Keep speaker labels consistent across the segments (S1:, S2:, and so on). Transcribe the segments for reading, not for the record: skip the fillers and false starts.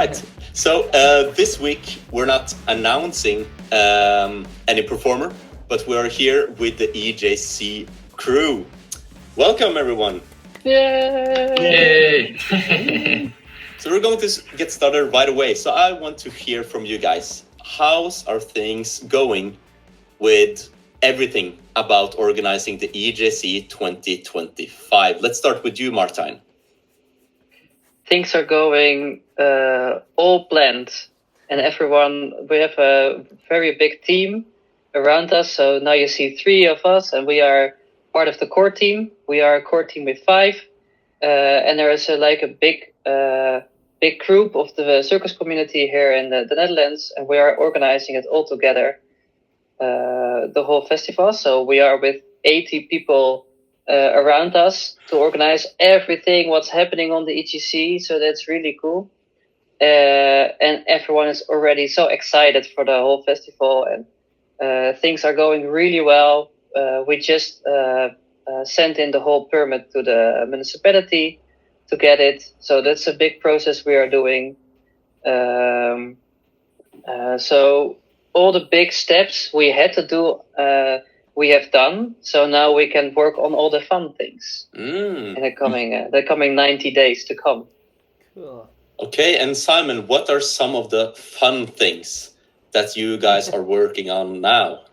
S1: right. So this week we're not announcing any performer, but we are here with the EJC crew. Welcome, everyone.
S2: Yay!
S1: So we're going to get started right away. So I want to hear from you guys. How's are things going with everything about organizing the EJC 2025? Let's start with you, Martijn.
S3: Things are going all planned, and everyone, we have a very big team around us. So now you see 3 of us, and we are part of the core team. We are a core team with 5, and there is a big group of the circus community here in the Netherlands, and we are organizing it all together, the whole festival. So we are with 80 people around us to organize everything what's happening on the EJC. So that's really cool. And everyone is already so excited for the whole festival, and things are going really well. We just sent in the whole permit to the municipality to get it. So that's a big process we are doing. So all the big steps we had to do, we have done. So now we can work on all the fun things in the coming 90 days to come.
S4: Cool.
S1: Okay, and Simon, what are some of the fun things that you guys are working on now?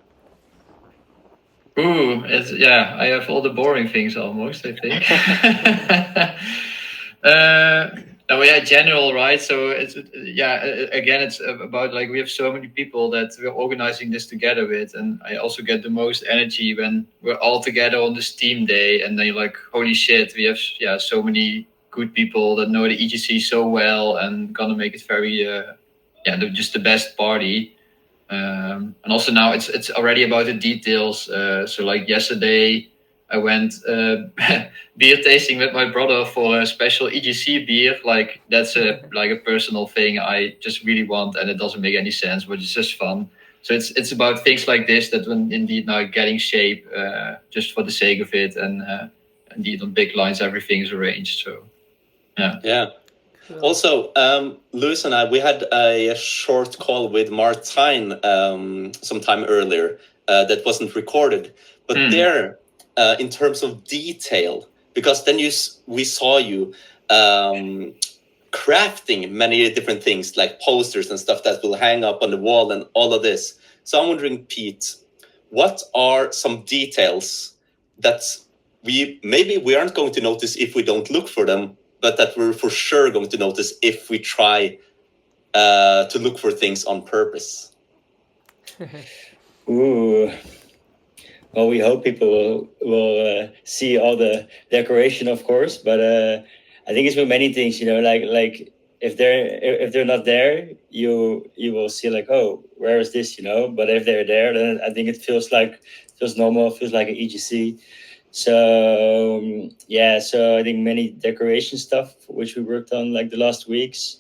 S2: I have all the boring things almost, I think. General, right? So it's about we have so many people that we're organizing this together with, and I also get the most energy when we're all together on this team day, and then you're like, holy shit, we have so many good people that know the EJC so well and gonna make it very just the best party. And also now it's already about the details. So like yesterday I went beer tasting with my brother for a special EJC beer. Like that's a personal thing I just really want, and it doesn't make any sense, but it's just fun. So it's about things like this that when indeed now getting shape just for the sake of it, and indeed on big lines everything is arranged. So
S1: yeah. Also, Lewis and I, we had a short call with Martijn some time earlier that wasn't recorded, but there, in terms of detail, because then we saw you crafting many different things like posters and stuff that will hang up on the wall and all of this. So I'm wondering, Pete, what are some details that we aren't going to notice if we don't look for them, but that we're for sure going to notice if we try to look for things on purpose?
S5: Ooh. Well, we hope people will see all the decoration, of course, but I think it's with many things, like if they're not there, you will see like, oh, where is this, But if they're there, then I think it feels normal, feels like an EJC. So so I think many decoration stuff which we worked on like the last weeks.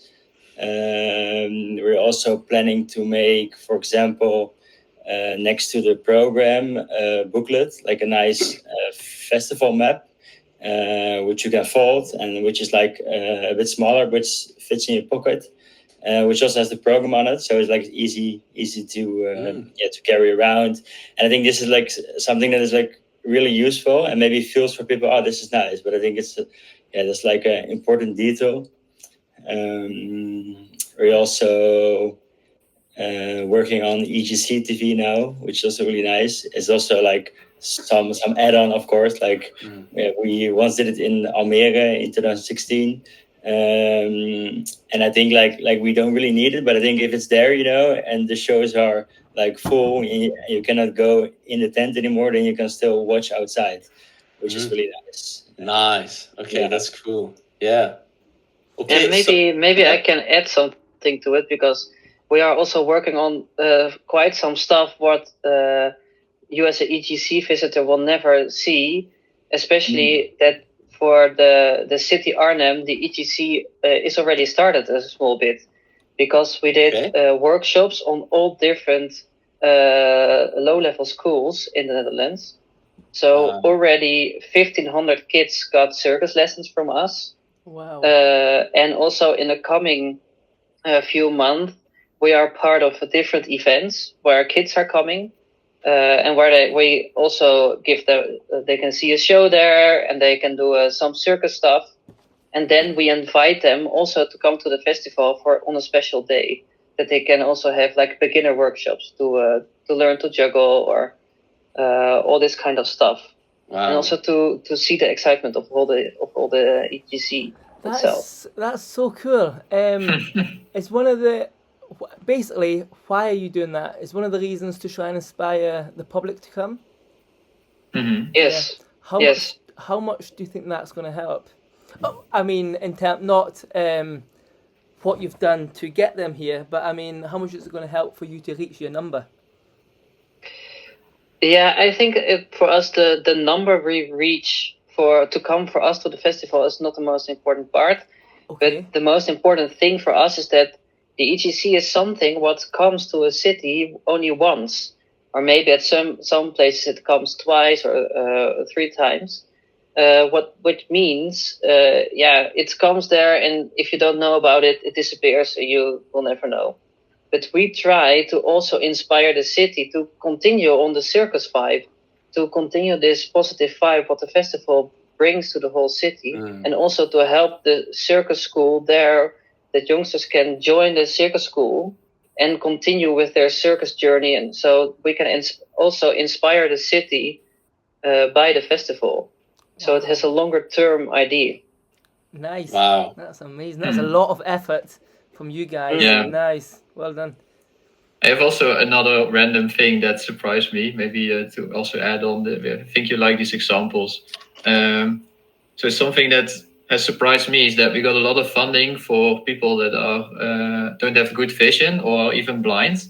S5: We're also planning to make, for example, next to the program booklet, like a nice festival map, which you can fold and which is like a bit smaller, which fits in your pocket, which also has the program on it. So it's like easy to carry around. And I think this is like something that is like really useful and maybe feels for people, oh, this is nice. But I think it's that's like an important detail. We're also working on EJC TV now, which is also really nice. It's also like some add-on, of course. Like we once did it in Almere in 2016, and I think like we don't really need it, but I think if it's there, and the shows are like full, and you cannot go in the tent anymore, then you can still watch outside, which is really nice.
S1: Nice. Okay, that's cool. Yeah. Okay.
S3: And maybe I can add something to it, because we are also working on quite some stuff what you as an EJC visitor will never see, especially that for the city Arnhem, the EJC is already started a small bit, because we did workshops on all different low-level schools in the Netherlands. So already 1,500 kids got circus lessons from us.
S4: Wow.
S3: And also in the coming few months, we are part of different events where kids are coming, and where we also give them, they can see a show there, and they can do some circus stuff. And then we invite them also to come to the festival on a special day, that they can also have like beginner workshops to learn to juggle or all this kind of stuff.
S1: Wow.
S3: And also to see the excitement of all the EJC itself.
S4: That's so cool. It's one of the, basically, why are you doing that? It's one of the reasons to try and inspire the public to come.
S3: Yes.
S4: Yeah. How much do you think that's going to help? Oh, I mean, not what you've done to get them here, but I mean, how much is it going to help for you to reach your number?
S3: Yeah, I think for us, the number we reach to come for us to the festival is not the most important part.
S4: Okay.
S3: But the most important thing for us is that the EJC is something what comes to a city only once, or maybe at some places it comes twice or 3 times. Which means, it comes there, and if you don't know about it, it disappears, so you will never know. But we try to also inspire the city to continue on the circus vibe, to continue this positive vibe what the festival brings to the whole city, and also to help the circus school there, that youngsters can join the circus school and continue with their circus journey, and so we can also inspire the city by the festival. So it has a longer term idea.
S4: Nice.
S1: Wow.
S4: That's amazing. That's a lot of effort from you guys.
S2: Yeah.
S4: Nice. Well done.
S2: I have also another random thing that surprised me, maybe to also add on. I think you like these examples. So something that has surprised me is that we got a lot of funding for people that are don't have good vision or even blind.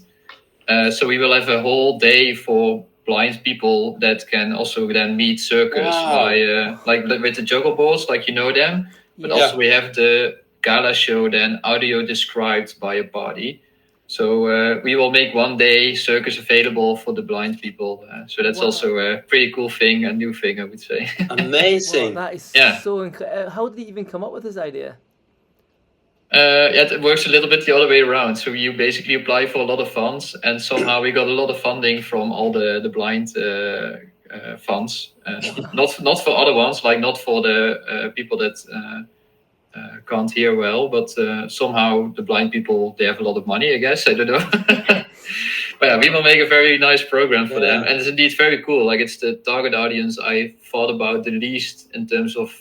S2: So we will have a whole day for blind people that can also then meet circus by like with the juggle boards, like you know them. But also we have the gala show then audio described by a body. So we will make one day circus available for the blind people. So that's also a pretty cool thing, a new thing, I would say.
S1: Amazing.
S4: Wow, that is so incredible. How did you even come up with this idea?
S2: It works a little bit the other way around. So you basically apply for a lot of funds, and somehow we got a lot of funding from all the blind funds. Not for other ones, like not for the people that can't hear well, but somehow the blind people, they have a lot of money, I guess. I don't know. But yeah, we will make a very nice program for them. And it's indeed very cool. Like it's the target audience I thought about the least in terms of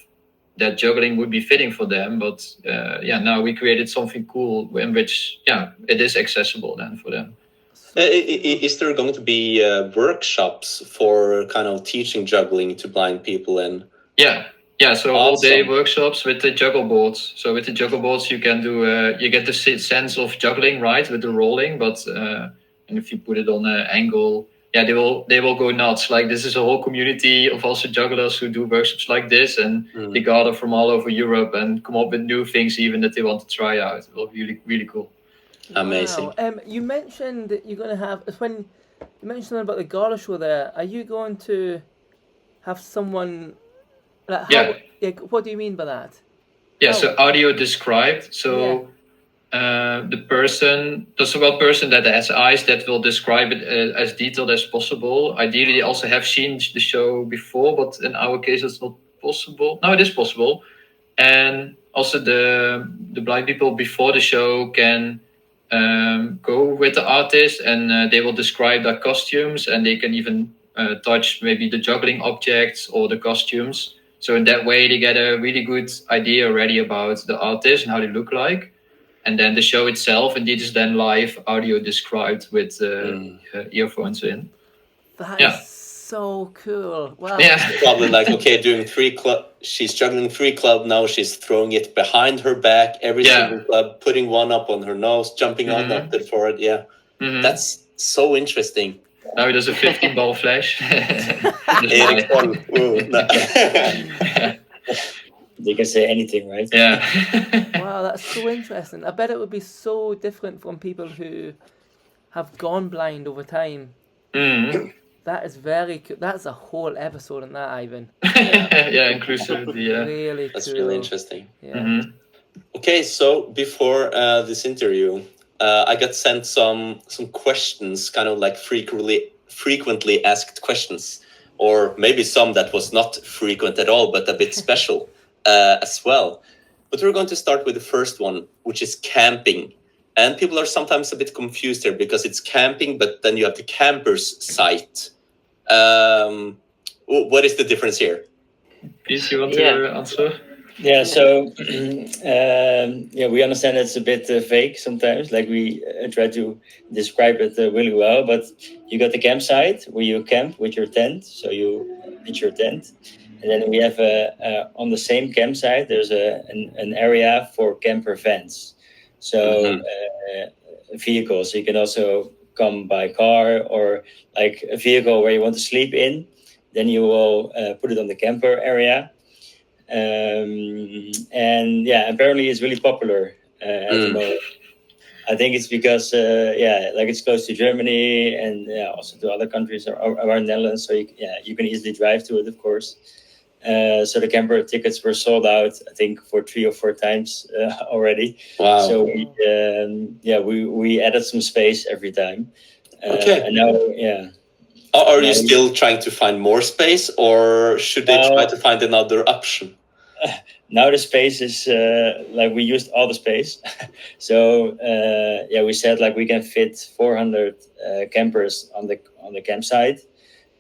S2: that juggling would be fitting for them, but now we created something cool in which it is accessible then for them.
S1: Is there going to be workshops for kind of teaching juggling to blind people? And
S2: so all day workshops with the juggle boards. So with the juggle boards you can do you get the sense of juggling, right, with the rolling, but and if you put it on an angle, they will go nuts. Like this is a whole community of also jugglers who do workshops like this, and they gather from all over Europe and come up with new things even that they want to try out. It will be really, really cool.
S1: Amazing.
S4: Wow. You mentioned that you're going to have, when you mentioned something about the gala show there, are you going to have someone, like, what do you mean by that?
S2: So audio described. So there's one person that has eyes that will describe it as detailed as possible. Ideally, they also have seen the show before, but in our case, it's not possible. No, it is possible. And also the blind people before the show can go with the artist, and they will describe their costumes, and they can even touch maybe the juggling objects or the costumes. So in that way, they get a really good idea already about the artist and how they look like. And then the show itself, indeed, is then live audio described with earphones in.
S4: That is so cool. Wow.
S2: Yeah.
S1: Probably like, okay, doing 3 club. She's juggling 3 club now. She's throwing it behind her back, every single club, putting one up on her nose, jumping on up it forward. Yeah. That's so interesting.
S2: Now he does a 15-ball flash.
S5: They can say anything, right?
S2: Yeah.
S4: Wow, that's so interesting. I bet it would be so different from people who have gone blind over time. That is very cool. That's a whole episode on that, Ivan.
S2: Inclusivity.
S4: Really
S1: That's
S4: cool.
S1: really interesting.
S4: Yeah.
S1: Okay, so before this interview, I got sent some questions, kind of like frequently asked questions, or maybe some that was not frequent at all, but a bit special as well. But we're going to start with the first one, which is camping. And people are sometimes a bit confused here because it's camping, but then you have the camper's site. What is the difference here?
S2: Pete, you want to answer?
S5: Yeah, so we understand it's a bit vague sometimes. Like we try to describe it really well, but you got the campsite where you camp with your tent. So you pitch your tent, and then we have on the same campsite there's an area for camper vans. So vehicles. So you can also come by car or like a vehicle where you want to sleep in. Then you will put it on the camper area. And yeah, apparently it's really popular at the moment. I think it's because like it's close to Germany and also to other countries around Netherlands, so you can easily drive to it, of course. So the camper tickets were sold out, I think, for 3 or 4 times already.
S1: Wow!
S5: So we added some space every time.
S1: Okay.
S5: And now,
S1: Are you still trying to find more space, or should they try to find another option?
S5: Now the space is like we used all the space. So we said like we can fit 400 campers on the campsite,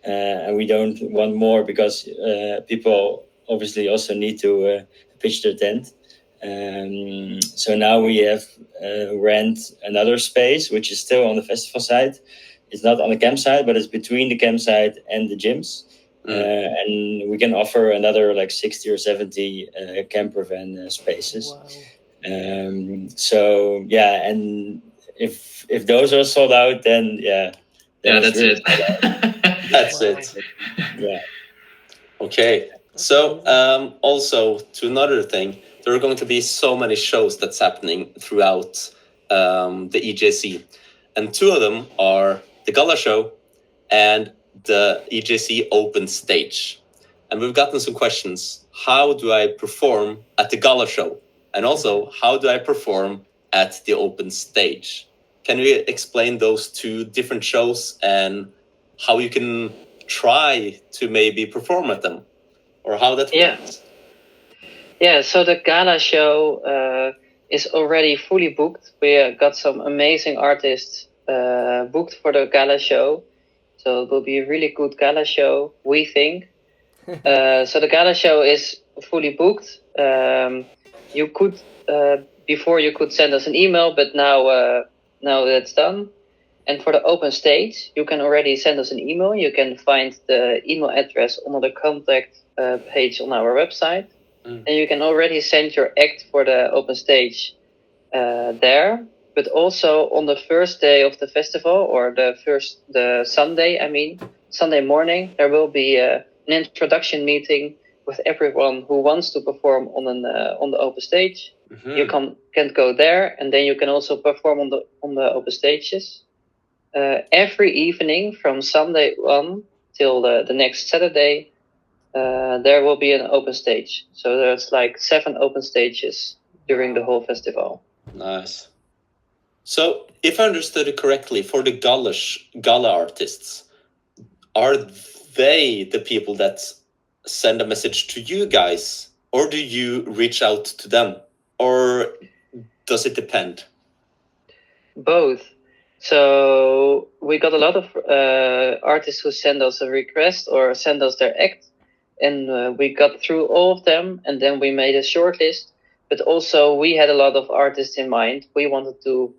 S5: and we don't want more because people obviously also need to pitch their tent. So now we have rent another space, which is still on the festival site. It's not on the campsite, but it's between the campsite and the gyms. And we can offer another like 60 or 70 camper van spaces.
S4: Wow.
S5: So yeah, and if those are sold out, then
S2: that's
S5: really
S2: it.
S1: That's it.
S5: Yeah.
S1: Okay. So also to another thing, there are going to be so many shows that's happening throughout the EJC, and 2 of them are the Gala show and the EJC open stage. And we've gotten some questions. How do I perform at the Gala show? And also, how do I perform at the open stage? Can we explain those 2 different shows and how you can try to maybe perform at them, or how that works?
S3: Yeah, so the Gala show is already fully booked. We got some amazing artists booked for the Gala show. So it will be a really good Gala show, we think. So the Gala show is fully booked. You could, before you could send us an email, but now that's done. And for the open stage, you can already send us an email. You can find the email address on the contact page on our website. And you can already send your act for the open stage there. But also on the first day of the festival, or the Sunday morning, there will be an introduction meeting with everyone who wants to perform on the open stage. You can go there, and then you can also perform on the open stages. Every evening from Sunday on till the next Saturday, there will be an open stage. So there's like 7 open stages during the whole festival.
S1: Nice. So, if I understood it correctly, for the Gala artists, are they the people that send a message to you guys, or do you reach out to them, or does it depend?
S3: Both. So we got a lot of artists who send us a request or send us their act, and we got through all of them, and then we made a short list. But also we had a lot of artists in mind. We wanted to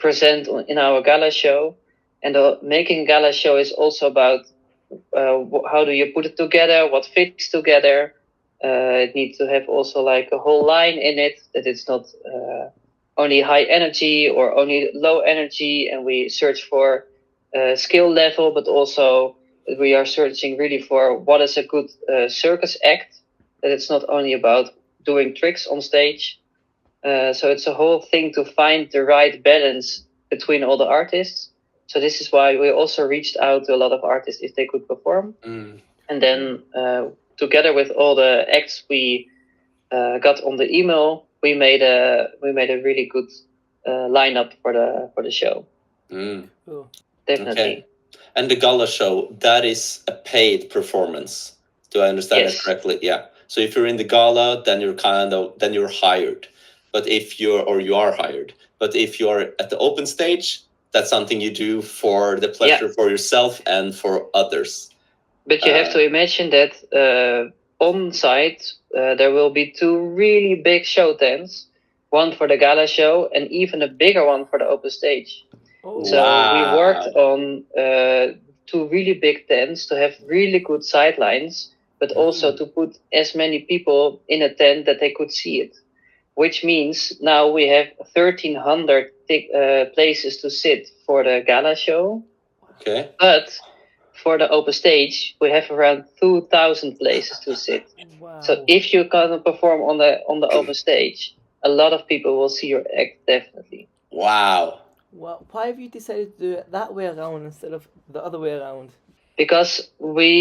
S3: present in our Gala show, and making Gala show is also about how do you put it together, what fits together. It needs to have also like a whole line in it, that it's not only high energy or only low energy, and we search for skill level, but also we are searching really for what is a good circus act, that it's not only about doing tricks on stage. So it's a whole thing to find the right balance between all the artists. So this is why we also reached out to a lot of artists if they could perform. And then together with all the acts we got on the email, we made a really good lineup for the show.
S4: Cool.
S3: Definitely.
S1: Okay. And the gala show, that is a paid performance. Do I understand that
S3: Yes.
S1: correctly? Yeah. So if you're in the gala, then you're hired. But if you are hired. But if you're at the open stage, that's something you do for the pleasure for yourself and for others.
S3: But you have to imagine that on site there will be 2 really big show tents, one for the gala show and even a bigger one for the open stage.
S4: Oh,
S3: So we worked on 2 really big tents to have really good sightlines, but also to put as many people in a tent that they could see it. Which means now we have 1,300 places to sit for the gala show.
S1: Okay.
S3: But for the open stage, we have around 2,000 places to sit.
S4: wow.
S3: So if you can perform on the open stage, a lot of people will see your act, definitely.
S1: Wow.
S4: Well, why have you decided to do it that way around instead of the other way around?
S3: Because in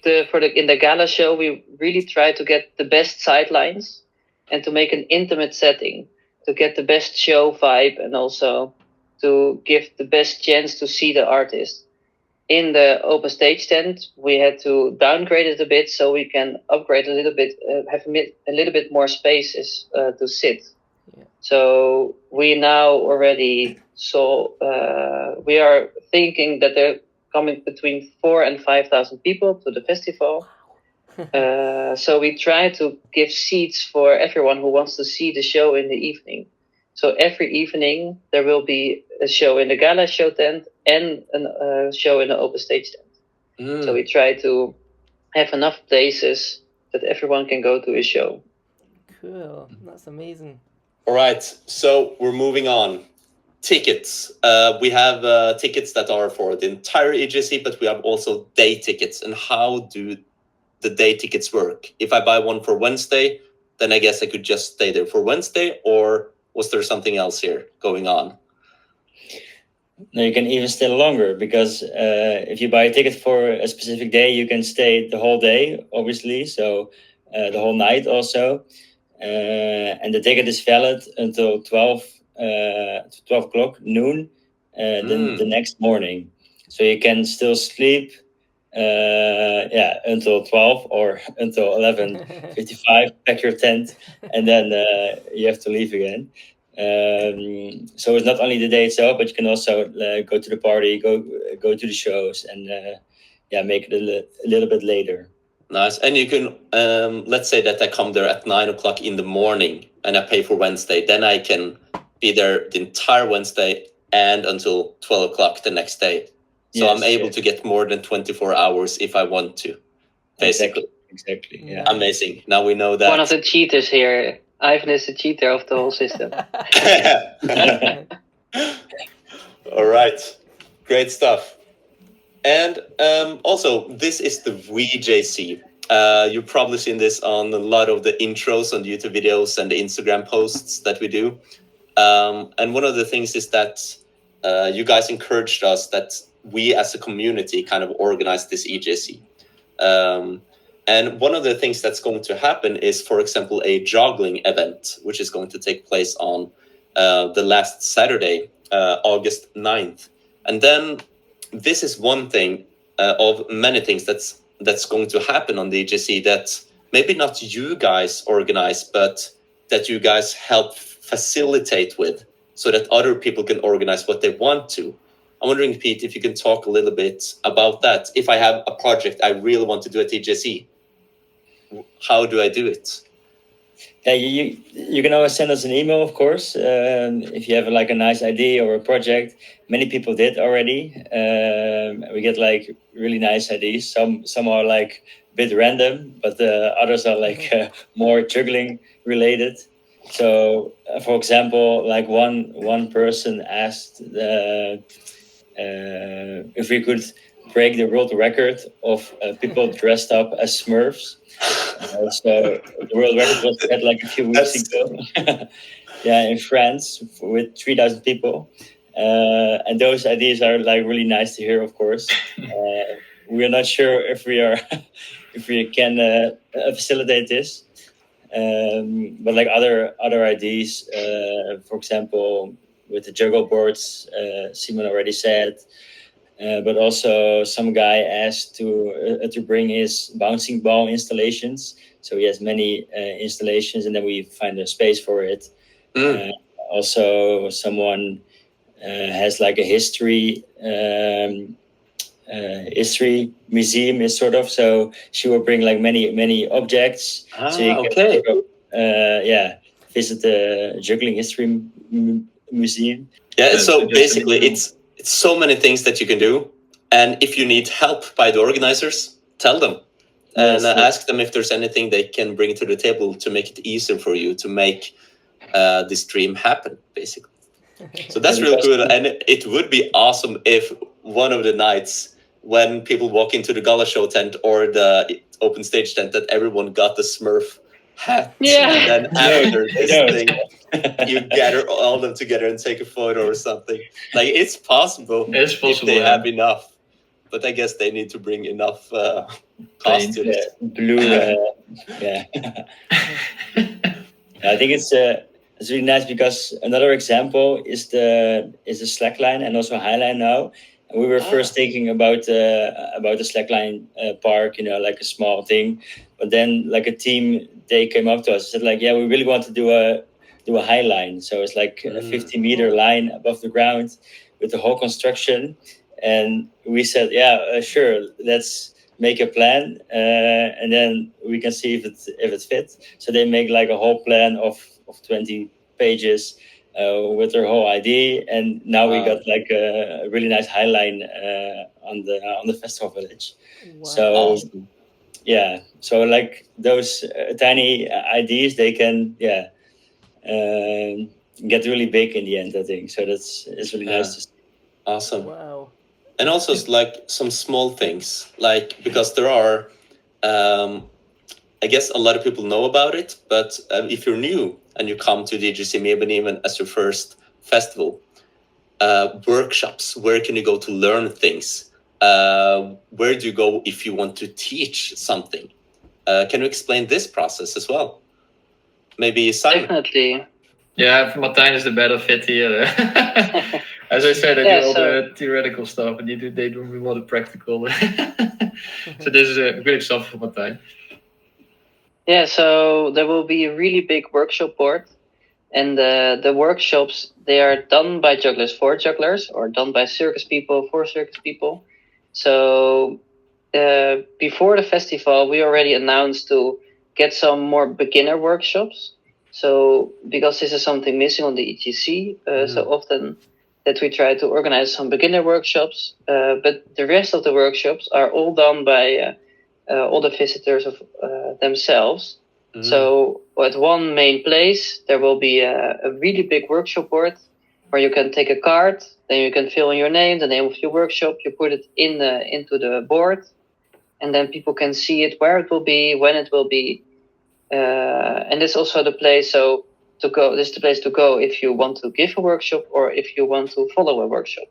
S3: the gala show, we really try to get the best sightlines and to make an intimate setting, to get the best show vibe and also to give the best chance to see the artist. In the open stage tent, we had to downgrade it a bit so we can upgrade a little bit, have a little bit more spaces to sit.
S4: Yeah.
S3: So we now already we are thinking that they're coming between 4,000 and 5,000 people to the festival. So we try to give seats for everyone who wants to see the show in the evening. So every evening there will be a show in the gala show tent and a show in the open stage tent. So we try to have enough places that everyone can go to a show.
S4: Cool. That's amazing.
S1: All right. So we're moving on. Tickets. We have tickets that are for the entire EJC, but we have also day tickets. And how do the day tickets work? If I buy one for Wednesday, then I guess I could just stay there for Wednesday, or was there something else here going on?
S5: No, you can even stay longer because if you buy a ticket for a specific day, you can stay the whole day, obviously. So the whole night also. And the ticket is valid until 12 o'clock, noon, the next morning. So you can still sleep until 12 or until 11:55, pack your tent, and then you have to leave again. So it's not only the day itself, but you can also go to the party, go to the shows, and make it a little bit later.
S1: Nice. And you can let's say that I come there at 9 o'clock in the morning and I pay for Wednesday, then I can be there the entire Wednesday and until 12 o'clock the next day. So
S5: Yes,
S1: I'm able to get more than 24 hours if I want to, basically.
S5: Exactly. Yeah.
S1: Amazing. Now we know that.
S3: One of the cheaters here. Ivan is the cheater of the whole system.
S1: All right. Great stuff. And also, this is the EJC. You've probably seen this on a lot of the intros on YouTube videos and the Instagram posts that we do. And one of the things is that you guys encouraged us that we as a community kind of organize this EJC. And one of the things that's going to happen is, for example, a juggling event, which is going to take place on the last Saturday, August 9th. And then this is one thing of many things that's going to happen on the EJC that maybe not you guys organize, but that you guys help facilitate with so that other people can organize what they want to. I'm wondering, Pete, if you can talk a little bit about that. If I have a project I really want to do at EJC, how do I do it?
S5: Yeah, you can always send us an email, of course, if you have like a nice idea or a project. Many people did already. We get like really nice ideas. Some are like a bit random, but others are like more juggling related. So, for example, like one person asked if we could break the world record of people dressed up as Smurfs. So the world record was set like a few weeks ago. In France with 3,000 people. And those ideas are like really nice to hear, of course. We're not sure if we can facilitate this. But like other ideas, for example, with the juggle boards, Simon already said. But also some guy asked to bring his bouncing ball installations. So he has many installations, and then we find a space for it. Also, someone has like a history museum is sort of. So she will bring like many objects. So you can
S1: Okay.
S5: sort of, visit the juggling history museum.
S1: Yeah.
S2: That's
S1: So
S2: interesting.
S1: basically, it's so many things that you can do, and if you need help by the organizers, tell them and
S5: Yes.
S1: ask them if there's anything they can bring to the table to make it easier for you to make this dream happen, basically. So that's really cool, and it would be awesome if one of the nights when people walk into the gala show tent or the open stage tent, that everyone got the Smurf hat.
S3: Yeah.
S1: And then after this
S5: No.
S1: thing, you gather all of them together and take a photo or something. Like, it's possible.
S2: It's possible,
S1: if they
S2: yeah.
S1: have enough. But I guess they need to bring enough
S2: Paint.
S1: costumes.
S5: Blue. Yeah. I think it's really nice because another example is the slackline and also highline now. And we were first thinking about the slackline park, like a small thing, but then like a team, they came up to us and said like, yeah, we really want to do a high line. So it's like a 50-meter line above the ground with the whole construction. And we said, yeah, sure, let's make a plan, and then we can see if it fits. So they make like a whole plan of 20 pages with their whole idea, and now we got like a really nice high line on the festival village.
S4: Wow.
S5: So
S1: Awesome.
S5: yeah, so like those tiny ideas, they can get really big in the end, I think. So it's really nice to see.
S1: Awesome.
S4: Wow.
S1: And also, it's like some small things, like, because there are, I guess a lot of people know about it, but if you're new and you come to the EJC, maybe even as your first festival, workshops, where can you go to learn things? Where do you go if you want to teach something? Can you explain this process as well? Maybe Simon?
S3: Definitely.
S2: Yeah, Martijn is the better fit here. As I said, I do all the theoretical stuff, and they do more the practical. So this is a good example for Martijn.
S3: Yeah, so there will be a really big workshop board, and the workshops, they are done by jugglers for jugglers, or done by circus people for circus people. So before the festival, we already announced to get some more beginner workshops. So because this is something missing on the EJC, so often that we try to organize some beginner workshops, but the rest of the workshops are all done by all the visitors of themselves. So at one main place, there will be a really big workshop board where you can take a card, then you can fill in your name, the name of your workshop, you put it into the board, and then people can see it, where it will be, when it will be. And it's also the place to go. This is the place to go if you want to give a workshop or if you want to follow a workshop.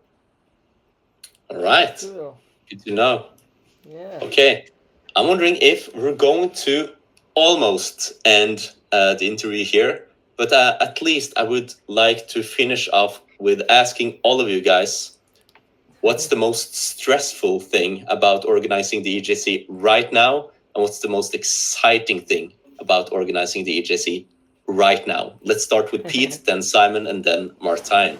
S1: All right.
S4: Cool.
S1: Good to know.
S4: Yeah.
S1: Okay. I'm wondering if we're going to almost end the interview here, but at least I would like to finish off with asking all of you guys, what's the most stressful thing about organizing the EJC right now? And what's the most exciting thing about organizing the EJC right now? Let's start with Pete, then Simon, and then Martijn.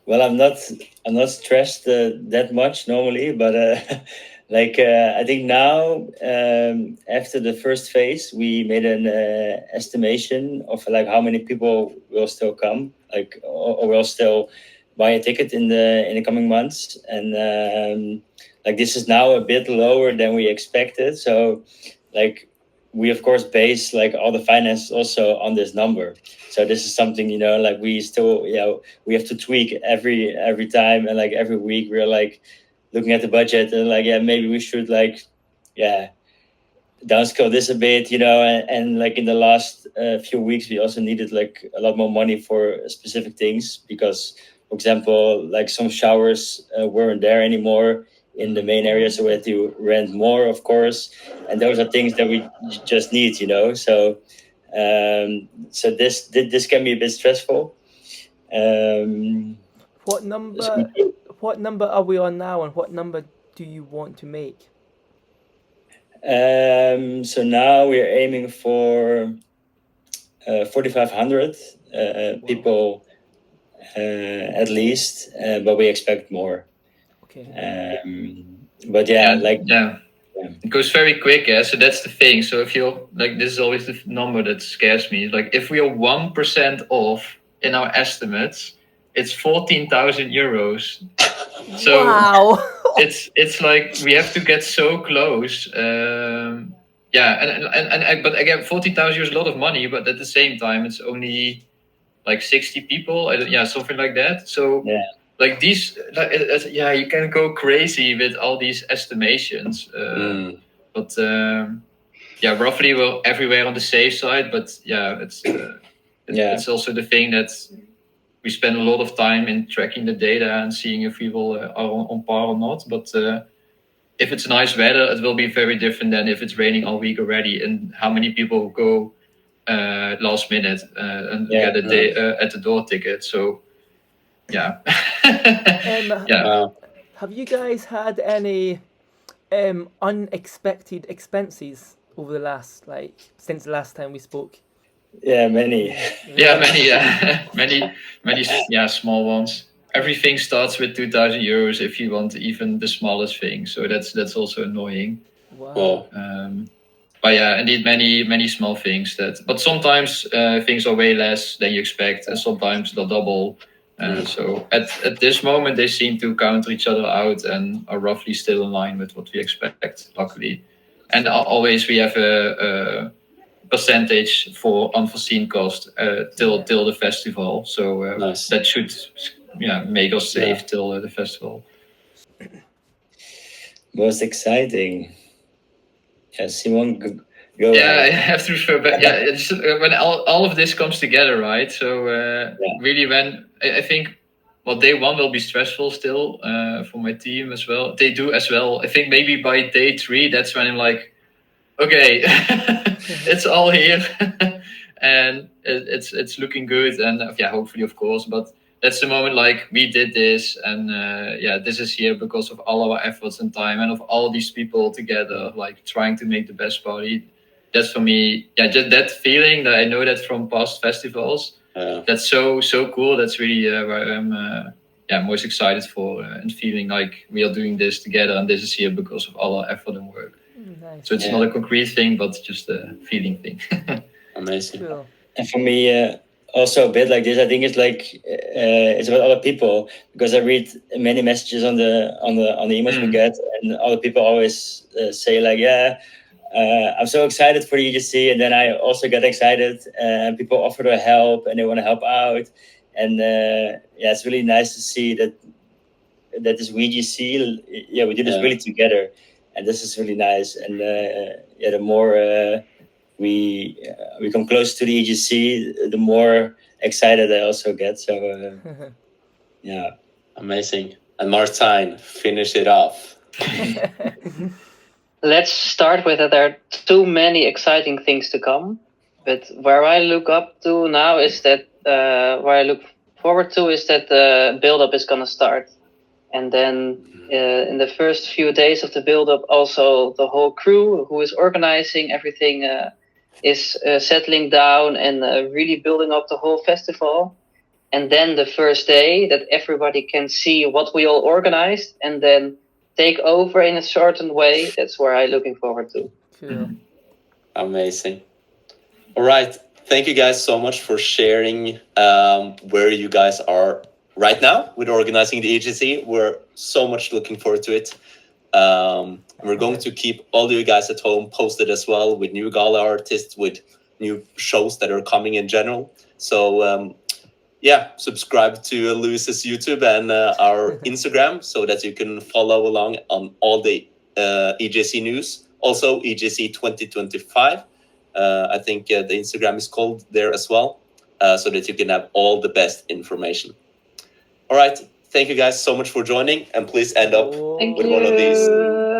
S5: Well, I'm not stressed that much normally, but I think now after the first phase, we made an estimation of like how many people will still come, like or will still buy a ticket in the coming months, and like this is now a bit lower than we expected. So like we of course base like all the finances also on this number. So this is something, like we still, we have to tweak every time, and like every week we're like looking at the budget and like, maybe we should like, downscale this a bit, and like in the last few weeks we also needed like a lot more money for specific things because, for example, like some showers weren't there anymore in the main area, so we had to rent more, of course, and those are things that we just need, So, so this can be a bit stressful.
S4: What number are we on now, and what number do you want to make?
S5: So now we're aiming for 4,500 people at least, but we expect more.
S4: Okay.
S5: But
S2: it goes very quick, so that's the thing. So if you're like, this is always the number that scares me. Like, if we are 1% off in our estimates, it's 14,000 euros. So
S4: wow.
S2: it's like we have to get so close. And but again, 14,000 euros is a lot of money, but at the same time, it's only like 60 people. Something like that. So like these, you can go crazy with all these estimations. But roughly we're everywhere on the safe side. But it's also the thing that we spend a lot of time in tracking the data and seeing if people are on par or not. But if it's nice weather, it will be very different than if it's raining all week already. And how many people go last minute and get a day at the door ticket? So
S4: have you guys had any unexpected expenses over the last, since the last time we spoke?
S5: Yeah, many.
S2: Many small ones. Everything starts with 2,000 euros if you want even the smallest thing. So that's also annoying.
S4: Wow.
S2: But indeed, many small things but sometimes things are way less than you expect, and sometimes they'll double. So at this moment, they seem to counter each other out and are roughly still in line with what we expect, luckily. And always we have a percentage for unforeseen cost till the festival. So
S1: Nice.
S2: that should make us safe till the festival.
S5: Most exciting. Simon, go
S2: I have to refer back. It's when all of this comes together, right? So really, when I think, day one will be stressful still for my team as well. They do as well. I think maybe by day 3, that's when I'm like, okay, it's all here, and it's looking good, and hopefully, of course. But that's the moment, like, we did this, and this is here because of all our efforts and time, and of all these people together, like trying to make the best party. That's for me, just that feeling that I know that from past festivals. That's so cool. That's really where I'm most excited for, and feeling like we are doing this together, and this is here because of all our effort and work.
S4: Nice.
S2: So it's not a concrete thing, but just a feeling thing.
S1: Amazing.
S4: Cool.
S5: And for me, also a bit like this, I think it's like it's about other people, because I read many messages on the emails we get, and other people always say like, I'm so excited for the EJC, and then I also get excited, and people offer their help and they want to help out, and it's really nice to see that this EJC, we do this really together, and this is really nice. And the more we come close to the EJC, the more excited I also get. So
S1: amazing. And Martijn, finish it off.
S3: Let's start with that there are too many exciting things to come. But where I look up to now is that, where I look forward to is that the build-up is going to start. And then in the first few days of the build-up, also the whole crew who is organizing everything is settling down and really building up the whole festival. And then the first day that everybody can see what we all organized and then take over in a certain way. That's where I'm looking forward to.
S4: Cool.
S1: Amazing. All right. Thank you guys so much for sharing where you guys are right now with organizing the EJC. We're so much looking forward to it. We're going to keep all of you guys at home posted as well with new gala artists, with new shows that are coming in general. So subscribe to Lewis's YouTube and our Instagram so that you can follow along on all the EJC news. Also, EJC 2025. I think the Instagram is called there as well, so that you can have all the best information. All right. thank you guys so much for joining, and please end up
S4: Oh.
S3: Thank
S1: with
S3: you.
S1: one of these.